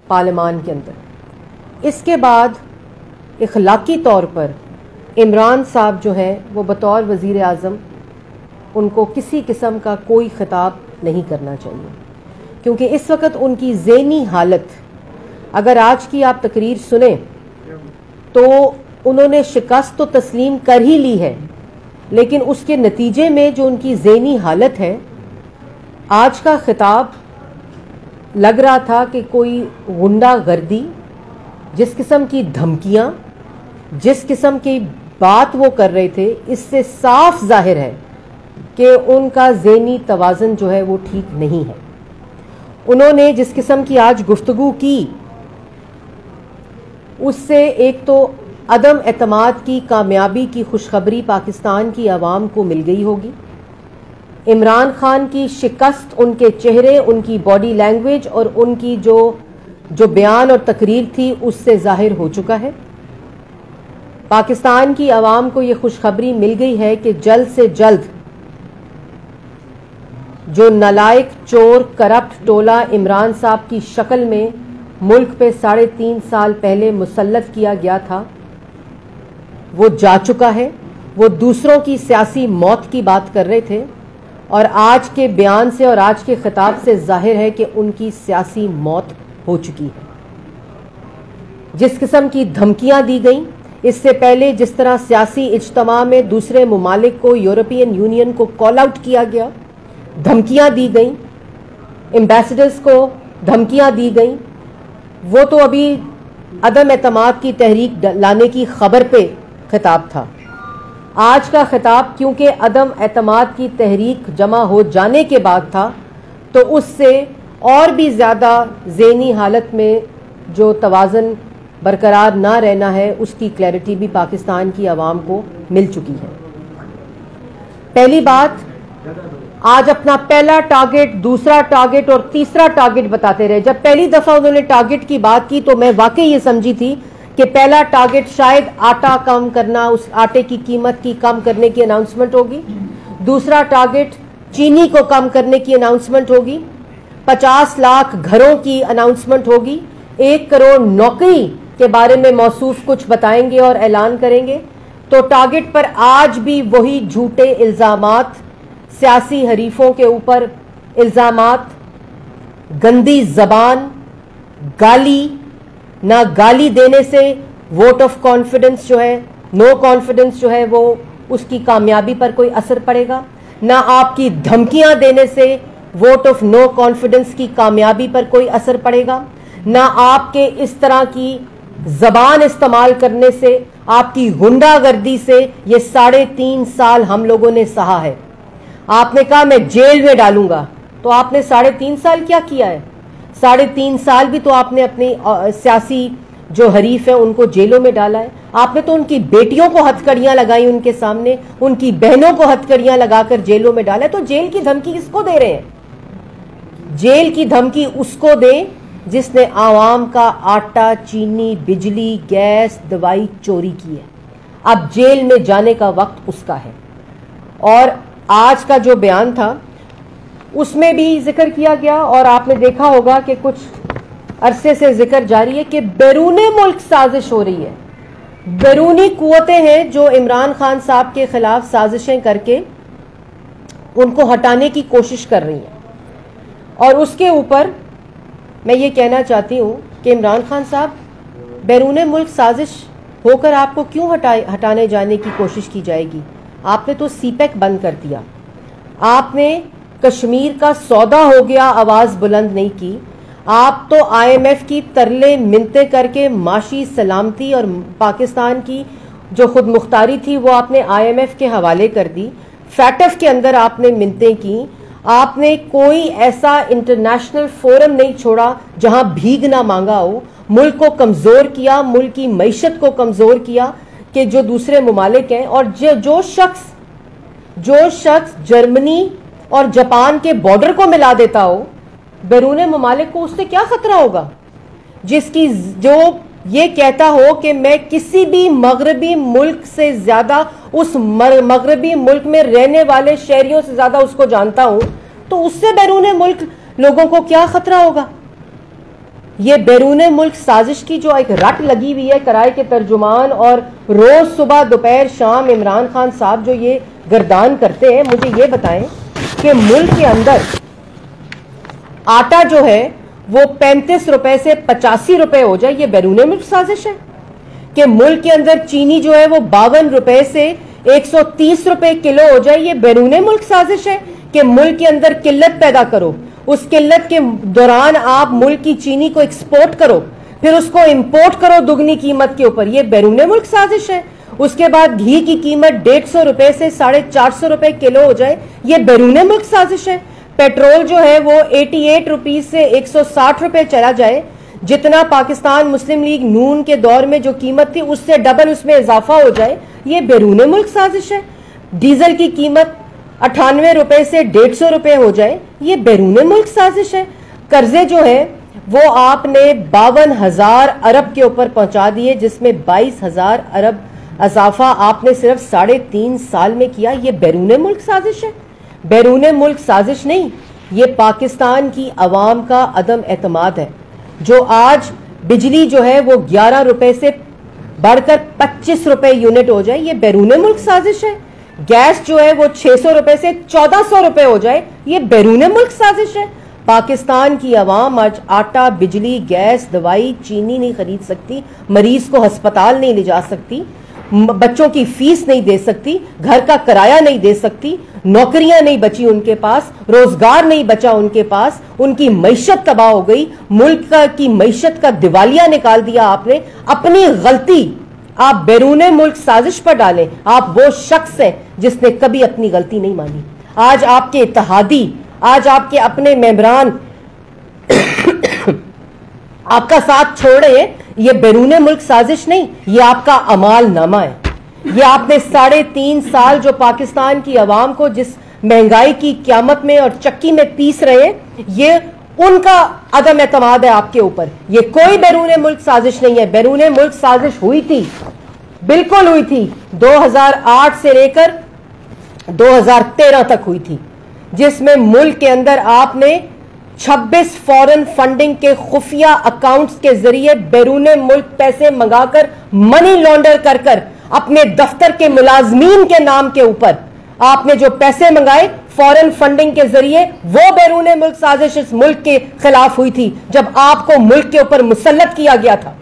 पार्लियामान के अंदर। इसके बाद इखलाकी तौर पर इमरान साहब जो है वो बतौर वज़ीर आज़म उनको किसी किस्म का कोई खिताब नहीं करना चाहिए, क्योंकि इस वक्त उनकी ज़हनी हालत, अगर आज की आप तकरीर सुने तो उन्होंने शिकस्त तो तस्लीम कर ही ली है, लेकिन उसके नतीजे में जो उनकी ज़हनी हालत है, आज का खिताब लग रहा था कि कोई गुंडागर्दी, जिस किस्म की धमकियां, जिस किस्म की बात वो कर रहे थे, इससे साफ जाहिर है कि उनका ज़हनी तवाज़ुन जो है वो ठीक नहीं है। उन्होंने जिस किस्म की आज गुफ्तगू की, उससे एक तो अदम एतमाद की कामयाबी की खुशखबरी पाकिस्तान की आवाम को मिल गई होगी। इमरान खान की शिकस्त उनके चेहरे, उनकी बॉडी लैंग्वेज और उनकी जो बयान और तकरीर थी उससे जाहिर हो चुका है। पाकिस्तान की आवाम को ये खुशखबरी मिल गई है कि जल्द से जल्द जो नालायक, चोर, करप्ट टोला इमरान साहब की शक्ल में मुल्क पे 3.5 साल पहले मुसल्लत किया गया था, वो जा चुका है। वो दूसरों की सियासी मौत की बात कर रहे थे और आज के बयान से और आज के खिताब से जाहिर है कि उनकी सियासी मौत हो चुकी है। जिस किस्म की धमकियां दी गई, इससे पहले जिस तरह सियासी इज्तिमा में दूसरे ममालिक को, यूरोपियन यूनियन को कॉल आउट किया गया, धमकियां दी गई, एम्बेसडर्स को धमकियां दी गई, वो तो अभी अदम एतमाद की तहरीक लाने की खबर पे खिताब था। आज का खिताब क्योंकि अदम एतमाद की तहरीक जमा हो जाने के बाद था, तो उससे और भी ज़्यादा ज़हनी हालत में जो तवाज़ुन बरकरार ना रहना है, उसकी क्लैरिटी भी पाकिस्तान की आवाम को मिल चुकी है। पहली बात, आज अपना पहला टारगेट, दूसरा टारगेट और तीसरा टारगेट बताते रहे। जब पहली दफ़ा उन्होंने टारगेट की बात की तो मैं वाकई ये समझी थी कि पहला टारगेट शायद आटा कम करना, उस आटे की कीमत की कम करने की अनाउंसमेंट होगी। दूसरा टारगेट चीनी को कम करने की अनाउंसमेंट होगी, 50 लाख घरों की अनाउंसमेंट होगी, 1 करोड़ नौकरी के बारे में मौसूफ कुछ बताएंगे और ऐलान करेंगे। तो टारगेट पर आज भी वही झूठे इल्ज़ामात, सियासी हरीफों के ऊपर इल्ज़ामात, गंदी जबान, गाली, ना गाली देने से वोट ऑफ कॉन्फिडेंस जो है, नो कॉन्फिडेंस जो है, वो उसकी कामयाबी पर कोई असर पड़ेगा, ना आपकी धमकियां देने से वोट ऑफ नो कॉन्फिडेंस की कामयाबी पर कोई असर पड़ेगा, ना आपके इस तरह की जबान इस्तेमाल करने से, आपकी गुंडागर्दी से ये 3.5 साल हम लोगों ने सहा है। आपने कहा मैं जेल में डालूंगा, तो आपने 3.5 साल क्या किया है? 3.5 साल भी तो आपने अपनी सियासी जो हरीफ है उनको जेलों में डाला है। आपने तो उनकी बेटियों को हथकड़ियां लगाई उनके सामने, उनकी बहनों को हथकड़ियां लगाकर जेलों में डाला है। तो जेल की धमकी किसको दे रहे हैं? जेल की धमकी उसको दें जिसने आवाम का आटा, चीनी, बिजली, गैस, दवाई चोरी की है। अब जेल में जाने का वक्त उसका है। और आज का जो बयान था उसमें भी जिक्र किया गया, और आपने देखा होगा कि कुछ अरसे से जिक्र जारी है कि बैरूने मुल्क साजिश हो रही है। बैरूनी कुव्वतें हैं जो इमरान खान साहब के खिलाफ साजिशें करके उनको हटाने की कोशिश कर रही हैं। और उसके ऊपर मैं ये कहना चाहती हूँ कि इमरान खान साहब, बैरूने मुल्क साजिश होकर आपको क्यों हटाने जाने की कोशिश की जाएगी? आपने तो सीपैक बंद कर दिया, आपने कश्मीर का सौदा हो गया आवाज़ बुलंद नहीं की, आप तो IMF की तरले मिन्नते करके माशी सलामती और पाकिस्तान की जो खुद मुख्तारी थी वो आपने IMF के हवाले कर दी। फैटफ के अंदर आपने मिन्नतें की, आपने कोई ऐसा इंटरनेशनल फोरम नहीं छोड़ा जहां भीख ना मांगा हो। मुल्क को कमज़ोर किया, मुल्क की मईशत को कमज़ोर किया कि जो दूसरे ममालिक हैं, और जो शख्स जर्मनी और जापान के बॉर्डर को मिला देता हो बैरूने ममालिक को, उससे क्या खतरा होगा? जो ये कहता हो कि मैं किसी भी मगरबी मुल्क से ज्यादा उस मगरबी मुल्क में रहने वाले शहरियों से ज्यादा उसको जानता हूं, तो उससे बैरूने मुल्क लोगों को क्या खतरा होगा? ये बैरून मुल्क साजिश की जो एक रट लगी हुई है किराए के तर्जुमान, और रोज सुबह दोपहर शाम इमरान खान साहब जो ये गर्दान करते हैं, मुझे ये बताएं कि मुल्क के अंदर आटा जो है वो 35 रुपए से 85 रुपए हो जाए, ये बैरून मुल्क साजिश है। कि मुल्क के अंदर चीनी जो है वो 52 रुपए से 130 रुपए किलो हो जाए, ये बैरून मुल्क साजिश है। कि मुल्क के अंदर किल्लत पैदा करो, उस किल्लत के दौरान आप मुल्क की चीनी को एक्सपोर्ट करो, फिर उसको इंपोर्ट करो दुगनी कीमत के ऊपर, ये बैरून मुल्क साजिश है। उसके बाद घी की कीमत 150 रुपए से 450 रुपए किलो हो जाए, ये बैरून मुल्क साजिश है। पेट्रोल जो है वो 88 रुपीज से 160 रुपए चला जाए, जितना पाकिस्तान मुस्लिम लीग नून के दौर में जो कीमत थी उससे डबल उसमें इजाफा हो जाए, ये बैरून मुल्क साजिश है। डीजल की कीमत 98 रुपए से 150 रुपए हो जाए, ये बैरून मुल्क साजिश है। कर्जे जो है वो आपने 52,000 अरब के ऊपर पहुंचा दिए, जिसमें 22,000 अरब इजाफा आपने सिर्फ 3.5 साल में किया, ये बैरून मुल्क साजिश है। बैरून मुल्क साजिश नहीं, ये पाकिस्तान की अवाम का अदम एतमाद है। जो आज बिजली जो है वो 11 रुपए से बढ़कर 25 रुपए यूनिट हो जाए, ये बैरून मुल्क साजिश है। गैस जो है वो 600 रुपए से 1400 रुपए हो जाए, ये बैरून मुल्क साजिश है। पाकिस्तान की आवाम आज आटा, बिजली, गैस, दवाई, चीनी नहीं खरीद सकती, मरीज को अस्पताल नहीं ले जा सकती, बच्चों की फीस नहीं दे सकती, घर का किराया नहीं दे सकती, नौकरियां नहीं बची उनके पास, रोजगार नहीं बचा उनके पास, उनकी मईशत तबाह हो गई। मुल्क की मईशत का दिवालिया निकाल दिया आपने। अपनी गलती आप बैरून मुल्क साजिश पर डालें। आप वो शख्स हैं जिसने कभी अपनी गलती नहीं मानी। आज आपके इत्तेहादी, आज आपके अपने मेंबरान आपका साथ छोड़ रहे हैं, ये बैरून मुल्क साजिश नहीं, ये आपका अमाल नामा है। ये आपने 3.5 साल जो पाकिस्तान की आवाम को जिस महंगाई की क्यामत में और चक्की में पीस रहे हैं, ये उनका अदम एतमाद है आपके ऊपर। ये कोई बैरून मुल्क साजिश नहीं है। बैरून मुल्क साजिश हुई थी, बिल्कुल हुई थी, 2008 से लेकर 2013 तक हुई थी, जिसमें मुल्क के अंदर आपने 26 फॉरेन फंडिंग के खुफिया अकाउंट्स के जरिए बैरून मुल्क पैसे मंगाकर मनी लॉन्डर कर कर अपने दफ्तर के मुलाजमीन के नाम के ऊपर आपने जो पैसे मंगाए फॉरेन फंडिंग के जरिए, वो बैरून मुल्क साजिश इस मुल्क के खिलाफ हुई थी जब आपको मुल्क के ऊपर मुसल्लत किया गया था।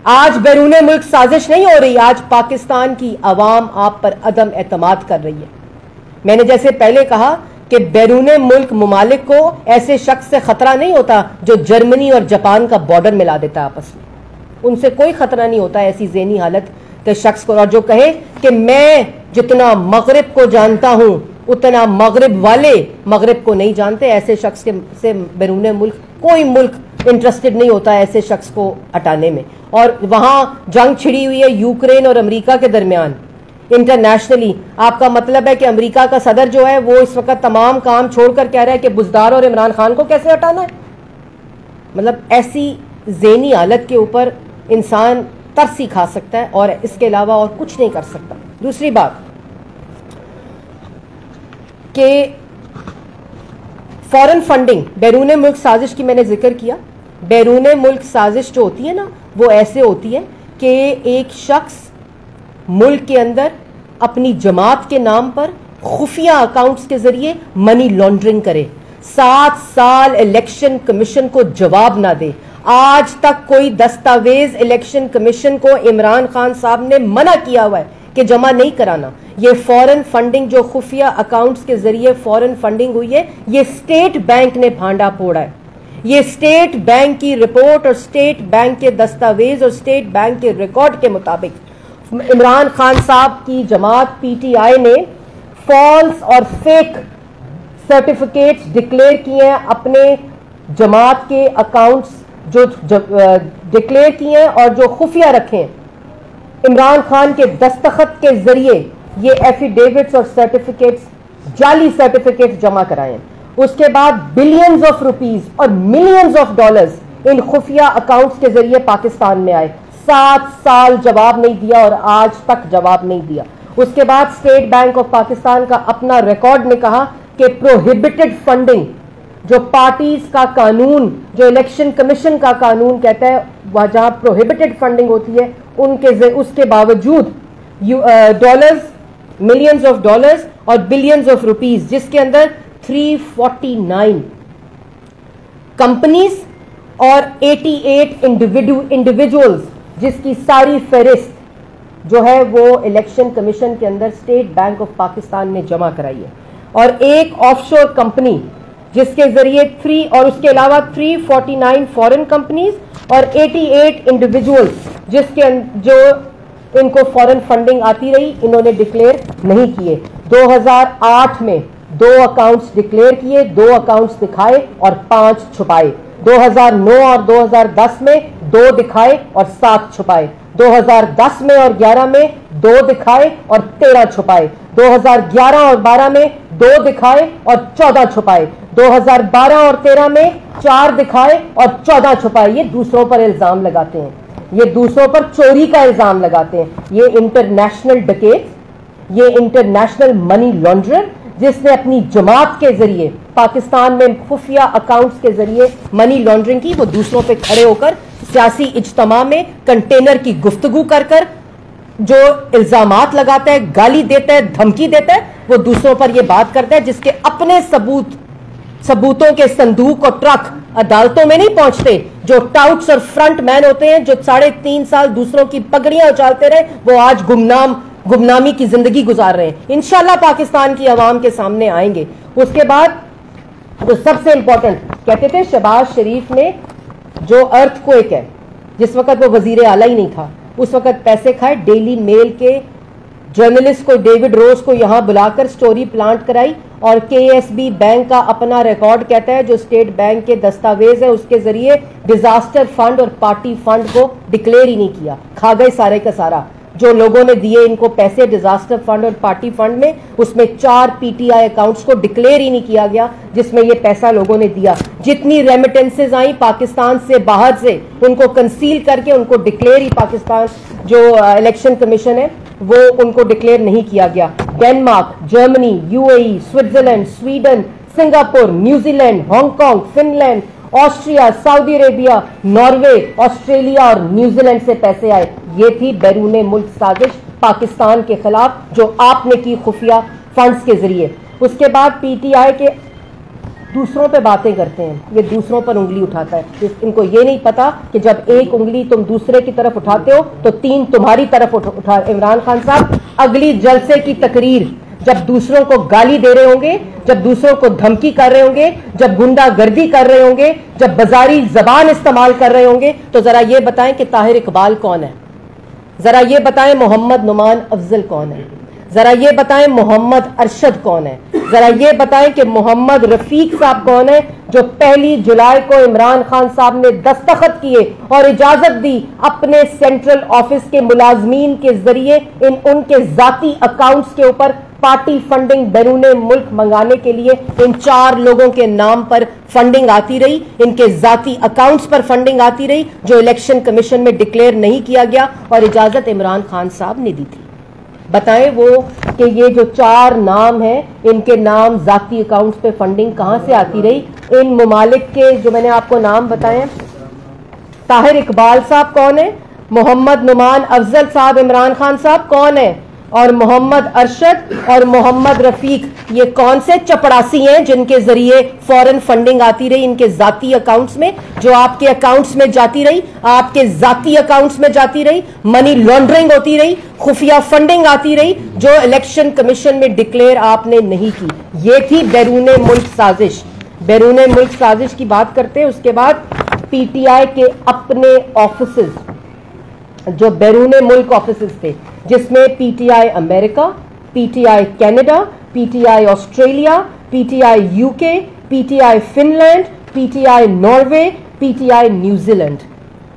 आज बैरून मुल्क साजिश नहीं हो रही, आज पाकिस्तान की अवाम आप पर अदम एतमाद कर रही है। मैंने जैसे पहले कहा कि बैरून मुल्क मुमालिक को ऐसे शख्स से खतरा नहीं होता जो जर्मनी और जापान का बॉर्डर मिला देता है आपस में, उनसे कोई खतरा नहीं होता ऐसी ज़हनी हालत के शख्स को। और जो कहे कि मैं जितना मगरिब को जानता हूं उतना मगरिब वाले मगरिब को नहीं जानते, ऐसे शख्स के से बैरून मुल्क कोई मुल्क इंटरेस्टेड नहीं होता ऐसे शख्स को हटाने में। और वहां जंग छिड़ी हुई है यूक्रेन और अमेरिका के दरमियान इंटरनेशनली। आपका मतलब है कि अमेरिका का सदर जो है वो इस वक्त तमाम काम छोड़कर कह रहा है कि बुज़दार और इमरान खान को कैसे हटाना है। मतलब ऐसी ज़हनी हालत के ऊपर इंसान तरसी खा सकता है और इसके अलावा और कुछ नहीं कर सकता। दूसरी बात कि फॉरेन फंडिंग बैरून मुल्क साजिश की मैंने जिक्र किया। बैरून मुल्क साजिश जो होती है ना, वो ऐसे होती है कि एक शख्स मुल्क के अंदर अपनी जमात के नाम पर खुफिया अकाउंट्स के जरिए मनी लॉन्ड्रिंग करे, 7 साल इलेक्शन कमीशन को जवाब ना दे। आज तक कोई दस्तावेज इलेक्शन कमीशन को इमरान खान साहब ने मना किया हुआ है कि जमा नहीं कराना। ये फॉरेन फंडिंग जो खुफिया अकाउंट्स के जरिए फॉरेन फंडिंग हुई है, ये स्टेट बैंक ने भांडा फोड़ा है। ये स्टेट बैंक की रिपोर्ट और स्टेट बैंक के दस्तावेज और स्टेट बैंक के रिकॉर्ड के मुताबिक इमरान खान साहब की जमात पीटीआई ने फॉल्स और फेक सर्टिफिकेट्स डिक्लेयर किए हैं। अपने जमात के अकाउंट्स जो डिक्लेयर किए हैं और जो खुफिया रखे हैं, इमरान खान के दस्तखत के जरिए ये एफिडेविट्स और सर्टिफिकेट्स, जाली सर्टिफिकेट्स जमा कराए हैं। उसके बाद बिलियंस ऑफ रुपीस और मिलियंस ऑफ डॉलर्स इन खुफिया अकाउंट्स के जरिए पाकिस्तान में आए। 7 साल जवाब नहीं दिया और आज तक जवाब नहीं दिया। उसके बाद स्टेट बैंक ऑफ पाकिस्तान का अपना रिकॉर्ड ने कहा कि प्रोहिबिटेड फंडिंग जो पार्टीज का कानून, जो इलेक्शन कमीशन का कानून कहता है वह जहां प्रोहिबिटेड फंडिंग होती है उसके बावजूद डॉलर्स, मिलियंस ऑफ डॉलर्स और बिलियंस ऑफ रुपीस, जिसके अंदर 349 कंपनीज और 88 इंडिविजुअल्स, जिसकी सारी फहरिस्त जो है वो इलेक्शन कमीशन के अंदर स्टेट बैंक ऑफ पाकिस्तान ने जमा कराई है, और एक ऑफशोर कंपनी जिसके जरिए और उसके अलावा 349 फॉरेन कंपनीज और 88 इंडिविजुअल्स जो इनको फॉरेन फंडिंग आती रही, इन्होंने डिक्लेयर नहीं किए। 2008 में 2 अकाउंट्स डिक्लेयर किए, 2 अकाउंट्स दिखाए और 5 छुपाए। 2009 और 2010 में 2 दिखाए और 7 छुपाए। 2010 में और 11 में 2 दिखाए और 13 छुपाए। 2011 और 12 में 2 दिखाए और 14 छुपाए। 2012 और 13 में 4 दिखाए और 14 छुपाए। ये दूसरों पर इल्जाम लगाते हैं, ये दूसरों पर चोरी का इल्जाम लगाते हैं। ये इंटरनेशनल डकैत, ये इंटरनेशनल मनी लॉन्ड्रर, जिसने अपनी जमात के जरिए पाकिस्तान में खुफिया अकाउंट्स के जरिए मनी लॉन्ड्रिंग की, वो दूसरों पे खड़े होकर सियासी इज्तिमा में कंटेनर की गुफ्तगू कर कर जो इल्जामात लगाता है, गाली देता है, धमकी देता है, वो दूसरों पर ये बात करता है जिसके अपने सबूतों के संदूक और ट्रक अदालतों में नहीं पहुंचते। जो टाउट्स और फ्रंट मैन होते हैं, जो 3.5 साल दूसरों की पगड़ियां उछालते रहे, वो आज गुमनामी की जिंदगी गुजार रहे हैं। इंशाल्लाह पाकिस्तान की आवाम के सामने आएंगे। उसके बाद जो सबसे इंपॉर्टेंट, कहते थे शहबाज शरीफ ने जो अर्थक्वेक है, जिस वक्त वो वजीर आला ही नहीं था, उस वक्त पैसे खाए, डेली मेल के जर्नलिस्ट को डेविड रोज को यहां बुलाकर स्टोरी प्लांट कराई, और केएसबी बैंक का अपना रिकॉर्ड कहता है, जो स्टेट बैंक के दस्तावेज है, उसके जरिए डिजास्टर फंड और पार्टी फंड को डिक्लेयर ही नहीं किया। खा गए सारे का सारा। जो लोगों ने दिए इनको पैसे डिजास्टर फंड और पार्टी फंड में, उसमें 4 पीटीआई अकाउंट्स को डिक्लेयर ही नहीं किया गया जिसमें ये पैसा लोगों ने दिया। जितनी रेमिटेंसेज आई पाकिस्तान से बाहर से, उनको कंसील करके उनको डिक्लेयर ही पाकिस्तान जो इलेक्शन कमीशन है वो उनको डिक्लेयर नहीं किया गया। Denmark, Germany, UAE, Switzerland, Sweden, Singapore, New Zealand, Hong Kong, Finland, Austria, Saudi Arabia, Norway, Australia और न्यूजीलैंड से पैसे आए। ये थी बैरूने मुल्क साजिश पाकिस्तान के खिलाफ जो आपने की खुफिया फंड्स के जरिए। उसके बाद पीटीआई के दूसरों पे बातें करते हैं, ये दूसरों पर उंगली उठाता है। इनको ये नहीं पता कि जब एक उंगली तुम दूसरे की तरफ उठाते हो तो 3 तुम्हारी तरफ उठा। इमरान खान साहब, अगली जलसे की तकरीर जब दूसरों को गाली दे रहे होंगे, जब दूसरों को धमकी कर रहे होंगे, जब गुंडागर्दी कर रहे होंगे, जब बाजारी जबान इस्तेमाल कर रहे होंगे, तो जरा ये बताएं कि ताहिर इकबाल कौन है, जरा ये बताएं मोहम्मद नुमान अफजल कौन है, जरा ये बताएं मोहम्मद अरशद कौन है, जरा ये बताएं कि मोहम्मद रफीक साहब कौन है, जो 1 जुलाई को इमरान खान साहब ने दस्तखत किए और इजाजत दी अपने सेंट्रल ऑफिस के मुलाजमीन के जरिए उनके जाती अकाउंट्स के ऊपर पार्टी फंडिंग बैरूने मुल्क मंगाने के लिए इन 4 लोगों के नाम पर फंडिंग आती रही, इनके जाती अकाउंट्स पर फंडिंग आती रही, जो इलेक्शन कमीशन में डिक्लेयर नहीं किया गया और इजाजत इमरान खान साहब ने दी थी। बताएं वो कि ये जो 4 नाम हैं, इनके नाम जाती अकाउंट्स पे फंडिंग कहां से आती रही। इन मुमालिक के जो मैंने आपको नाम बताए, ताहिर इकबाल साहब कौन है, मोहम्मद नुमान अफजल साहब इमरान खान साहब कौन है, और मोहम्मद अरशद और मोहम्मद रफीक ये कौन से चपड़ासी हैं जिनके जरिए फॉरेन फंडिंग आती रही इनके जाती अकाउंट्स में, जो आपके अकाउंट्स में जाती रही, आपके जाती अकाउंट्स में जाती रही, मनी लॉन्ड्रिंग होती रही, खुफिया फंडिंग आती रही, जो इलेक्शन कमीशन में डिक्लेयर आपने नहीं की। ये थी बैरूने मुल्क साजिश। बैरूने मुल्क साजिश की बात करते हैं। उसके बाद पीटीआई के अपने ऑफिसेज, जो बैरूने मुल्क ऑफिसेज थे, जिसमें PTI America, PTI Canada, PTI Australia, PTI UK, PTI Finland, PTI Norway, PTI New Zealand,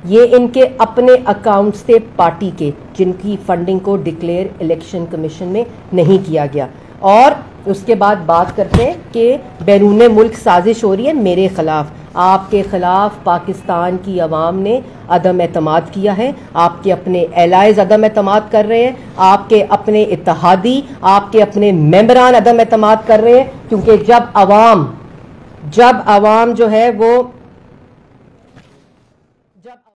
ये इनके अपने अकाउंट्स थे पार्टी के, जिनकी फंडिंग को डिक्लेयर इलेक्शन कमीशन में नहीं किया गया। और उसके बाद बात करते हैं कि बैरूने मुल्क साजिश हो रही है मेरे खिलाफ। आपके खिलाफ पाकिस्तान की आवाम ने अदम एतमाद किया है, आपके अपने एलाइज अदम एतमाद कर रहे हैं, आपके अपने इत्तेहादी, आपके अपने मेंबरान अदम एतमाद कर रहे हैं, क्योंकि जब आवाम जब आवाम जो है वो